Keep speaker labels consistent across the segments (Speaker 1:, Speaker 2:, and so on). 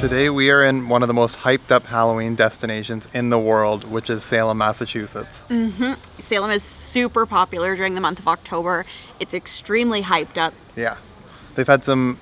Speaker 1: Today we are in one of the most hyped up Halloween destinations in the world, which is Salem, Massachusetts.
Speaker 2: Salem is super popular during the month of October. It's extremely hyped up.
Speaker 1: Yeah. They've had some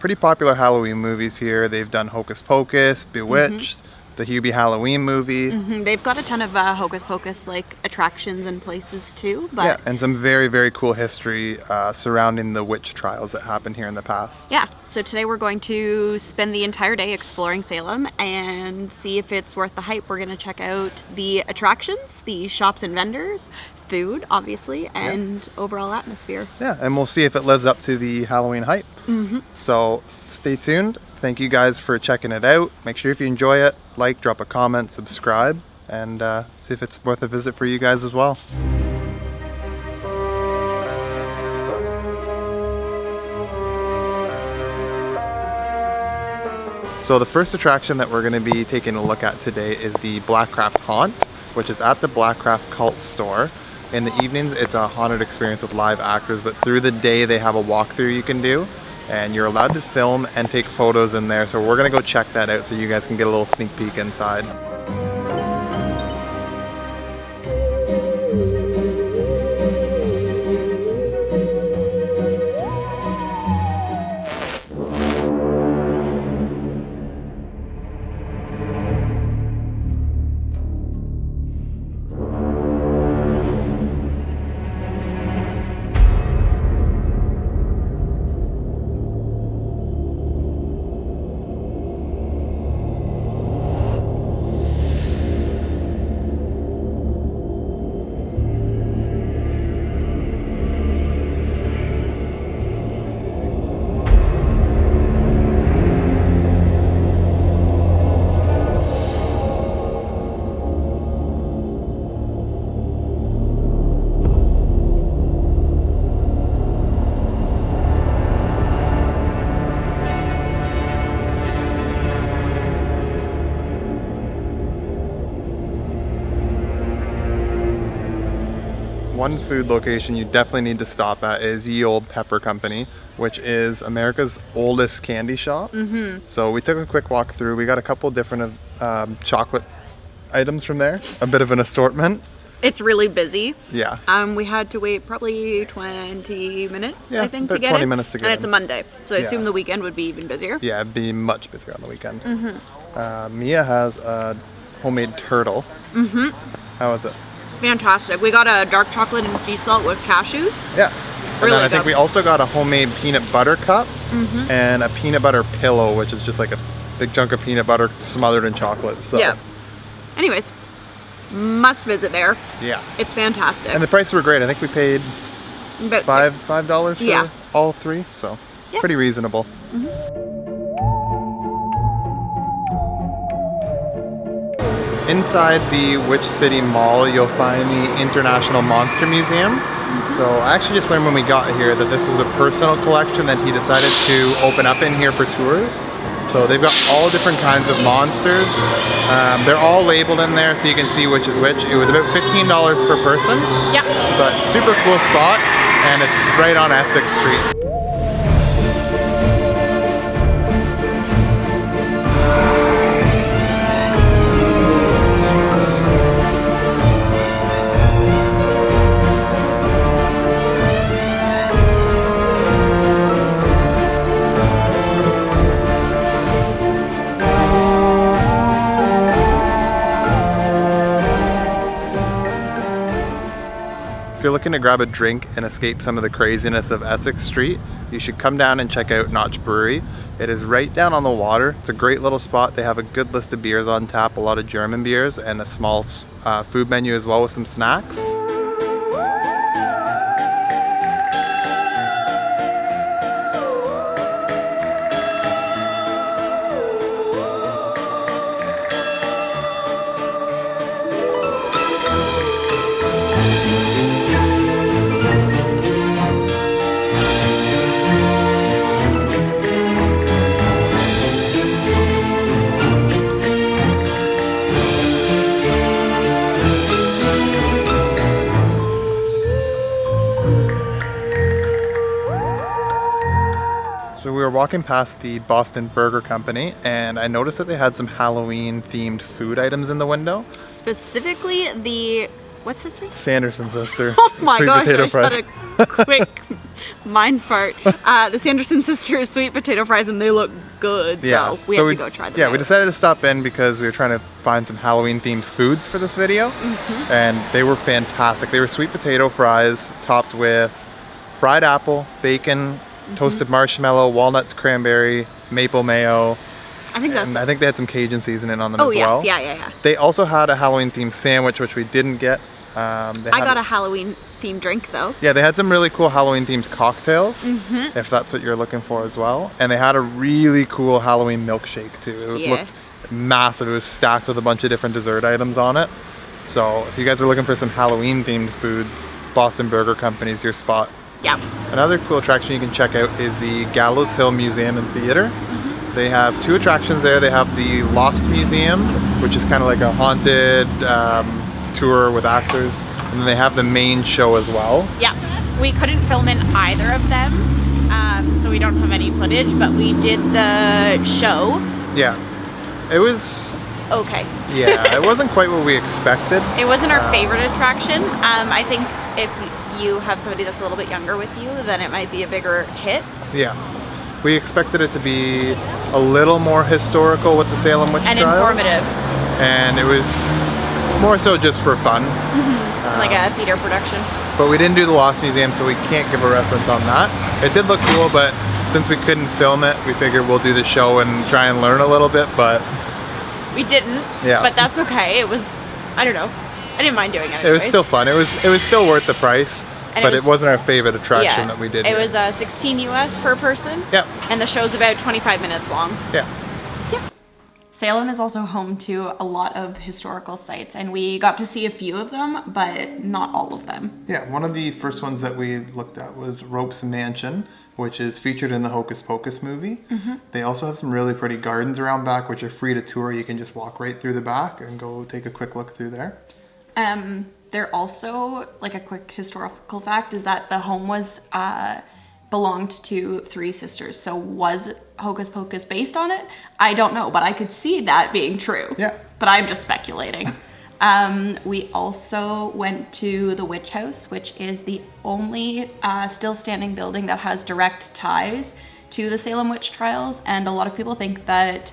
Speaker 1: pretty popular Halloween movies here. They've done Hocus Pocus, Bewitched, the Hubie Halloween movie.
Speaker 2: They've got a ton of Hocus Pocus like attractions and places too. But
Speaker 1: yeah, and some very, very cool history surrounding the witch trials that happened here in the past.
Speaker 2: Yeah, so today we're going to spend the entire day exploring Salem and see if it's worth the hype. We're going to check out the attractions, the shops and vendors, food, obviously, and overall atmosphere.
Speaker 1: Yeah, and we'll see if it lives up to the Halloween hype. So stay tuned. Thank you guys for checking it out. Make sure if you enjoy it, like, drop a comment, subscribe, and see if it's worth a visit for you guys as well. So the first attraction that we're going to be taking a look at today is the Blackcraft Haunt, which is at the Blackcraft Cult store. In the evenings, it's a haunted experience with live actors, but through the day they have a walkthrough you can do, and you're allowed to film and take photos in there. So we're gonna go check that out so you guys can get a little sneak peek inside. One food location you definitely need to stop at is Ye Olde Pepper Company, which is America's oldest candy shop. So we took a quick walk through. We got a couple different chocolate items from there, a bit of an assortment.
Speaker 2: It's really busy.
Speaker 1: Yeah.
Speaker 2: We had to wait probably 20 minutes,
Speaker 1: Yeah,
Speaker 2: I think,
Speaker 1: about
Speaker 2: to get
Speaker 1: 20
Speaker 2: in.
Speaker 1: minutes to get
Speaker 2: and it's
Speaker 1: in.
Speaker 2: a Monday, so I
Speaker 1: Yeah.
Speaker 2: assume the weekend would be even busier.
Speaker 1: Yeah, it'd be much busier on the weekend. Mia has a homemade turtle. How is it?
Speaker 2: Fantastic. We got a dark chocolate and sea salt with cashews.
Speaker 1: Yeah. And
Speaker 2: Really
Speaker 1: then I think
Speaker 2: good.
Speaker 1: we also got a homemade peanut butter cup and a peanut butter pillow, which is just like a big chunk of peanut butter smothered in chocolate. So
Speaker 2: Yeah. Anyways, must visit there.
Speaker 1: yeah.
Speaker 2: It's fantastic.
Speaker 1: And the prices were great. I think we paid
Speaker 2: About
Speaker 1: $5 for
Speaker 2: Yeah.
Speaker 1: all three, so
Speaker 2: Yeah.
Speaker 1: pretty reasonable. Inside the Witch City Mall, you'll find the International Monster Museum. So I actually just learned when we got here that this was a personal collection that he decided to open up in here for tours. So they've got all different kinds of monsters. They're all labeled in there so you can see which is which. It was about $15 per person,
Speaker 2: Yeah.
Speaker 1: but super cool spot, and it's right on Essex Street. If you're looking to grab a drink and escape some of the craziness of Essex Street, you should come down and check out Notch Brewery. It is right down on the water. It's a great little spot. They have a good list of beers on tap, a lot of German beers, and a small food menu as well with some snacks. walking past the Boston Burger Company, and I noticed that they had some Halloween-themed food items in the window.
Speaker 2: Specifically the, what's this one?
Speaker 1: Sanderson sister.
Speaker 2: Oh my
Speaker 1: sweet
Speaker 2: gosh,
Speaker 1: potato
Speaker 2: I just
Speaker 1: fries.
Speaker 2: had a quick mind fart. The Sanderson Sisters sweet potato fries, and they look good, so we have to go try them
Speaker 1: Yeah,
Speaker 2: out.
Speaker 1: we decided to stop in because we were trying to find some Halloween-themed foods for this video, and they were fantastic. They were sweet potato fries topped with fried apple, bacon, toasted marshmallow, walnuts, cranberry, maple mayo.
Speaker 2: I think that's...
Speaker 1: And I think they had some Cajun seasoning on them as well.
Speaker 2: Oh yes, yeah.
Speaker 1: They also had a Halloween-themed sandwich, which we didn't get.
Speaker 2: I got a Halloween-themed drink though.
Speaker 1: Yeah, they had some really cool Halloween-themed cocktails, if that's what you're looking for as well. And they had a really cool Halloween milkshake too. It looked massive. It was stacked with a bunch of different dessert items on it. So if you guys are looking for some Halloween-themed foods, Boston Burger Company is your spot.
Speaker 2: Yeah.
Speaker 1: Another cool attraction you can check out is the Gallows Hill Museum and Theater. They have two attractions there. They have the Lost Museum, which is kind of like a haunted tour with actors. And then they have the main show as well.
Speaker 2: Yeah. We couldn't film in either of them, so we don't have any footage, but we did the show.
Speaker 1: Yeah. It was...
Speaker 2: Okay.
Speaker 1: Yeah, it wasn't quite what we expected.
Speaker 2: It wasn't our favorite attraction. I think if you have somebody that's a little bit younger with you, then it might be a bigger hit.
Speaker 1: Yeah. We expected it to be a little more historical with the Salem Witch
Speaker 2: And
Speaker 1: Trials.
Speaker 2: informative.
Speaker 1: And it was more so just for fun.
Speaker 2: Like a theater production.
Speaker 1: But we didn't do the Lost Museum, so we can't give a reference on that. It did look cool, but since we couldn't film it, we figured we'll do the show and try and learn a little bit, but...
Speaker 2: We didn't, but that's okay. It was, I don't know. I didn't mind doing it anyways.
Speaker 1: It was still fun. It was still worth the price, but it wasn't our favorite attraction that we did.
Speaker 2: It was $16 US per person.
Speaker 1: Yep.
Speaker 2: And the show's about 25 minutes long.
Speaker 1: Yeah.
Speaker 2: Salem is also home to a lot of historical sites, and we got to see a few of them, but not all of them.
Speaker 1: Yeah, one of the first ones that we looked at was Rope's Mansion, which is featured in the Hocus Pocus movie. They also have some really pretty gardens around back, which are free to tour. You can just walk right through the back and go take a quick look through there.
Speaker 2: They're also, like a quick historical fact, is that the home was belonged to three sisters. So was Hocus Pocus based on it? I don't know, but I could see that being true.
Speaker 1: Yeah.
Speaker 2: But I'm just speculating. We also went to the Witch House, which is the only still standing building that has direct ties to the Salem witch trials. And a lot of people think that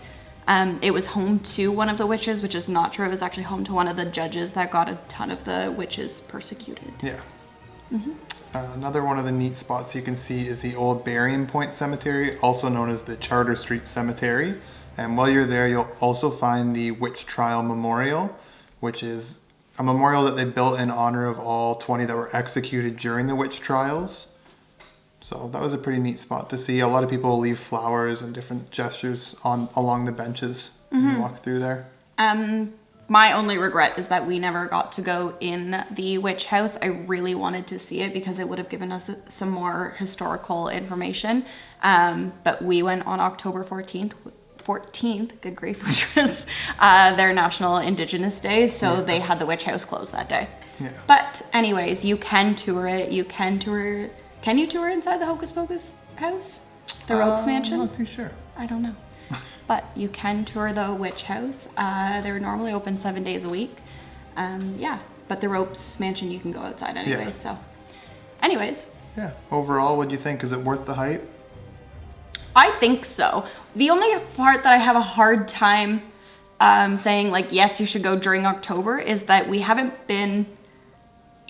Speaker 2: it was home to one of the witches, which is not true. It was actually home to one of the judges that got a ton of the witches persecuted.
Speaker 1: Yeah. Another one of the neat spots you can see is the old Burying Point Cemetery, also known as the Charter Street Cemetery. And while you're there, you'll also find the Witch Trial Memorial, which is a memorial that they built in honor of all 20 that were executed during the witch trials. So that was a pretty neat spot to see. A lot of people leave flowers and different gestures along the benches when you walk through there.
Speaker 2: My only regret is that we never got to go in the witch house. I really wanted to see it because it would have given us some more historical information. But we went on October 14th, good grief, which was their National Indigenous Day. So they had the witch house closed that day.
Speaker 1: Yeah.
Speaker 2: But anyways, you can tour it. You can tour, can you tour inside the Hocus Pocus house? The Ropes Mansion?
Speaker 1: I'm not too sure.
Speaker 2: I don't know. But you can tour the witch house. They're normally open 7 days a week. Yeah, but the Ropes Mansion, you can go outside anyways. So anyways.
Speaker 1: Yeah, overall, what do you think? Is it worth the hype?
Speaker 2: I think so. The only part that I have a hard time saying like, yes, you should go during October is that we haven't been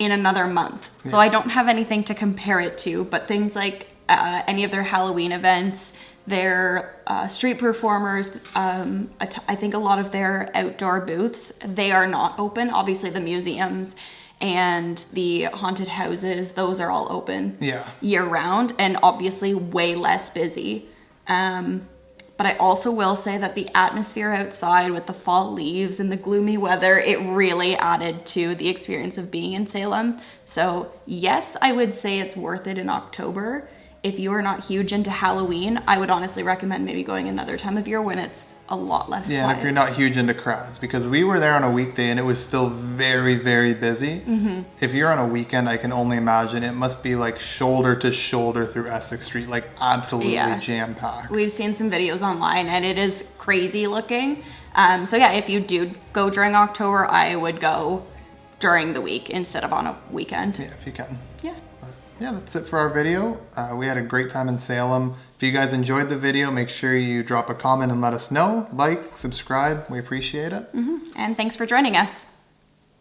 Speaker 2: in another month. Yeah. So I don't have anything to compare it to, but things like any of their Halloween events, their street performers, I think a lot of their outdoor booths, they are not open. Obviously the museums and the haunted houses, those are all open year round and obviously way less busy. But I also will say that the atmosphere outside with the fall leaves and the gloomy weather, it really added to the experience of being in Salem. So yes, I would say it's worth it in October. If you are not huge into Halloween, I would honestly recommend maybe going another time of year when it's a lot less
Speaker 1: Yeah,
Speaker 2: quiet.
Speaker 1: and if you're not huge into crowds, because we were there on a weekday and it was still very, very busy. If you're on a weekend, I can only imagine it must be like shoulder to shoulder through Essex Street, like absolutely jam-packed.
Speaker 2: We've seen some videos online and it is crazy looking. So yeah, if you do go during October, I would go during the week instead of on a weekend.
Speaker 1: Yeah, if you can.
Speaker 2: Yeah.
Speaker 1: Yeah, that's it for our video. We had a great time in Salem. If you guys enjoyed the video, make sure you drop a comment and let us know. Like, subscribe, we appreciate it.
Speaker 2: And thanks for joining us.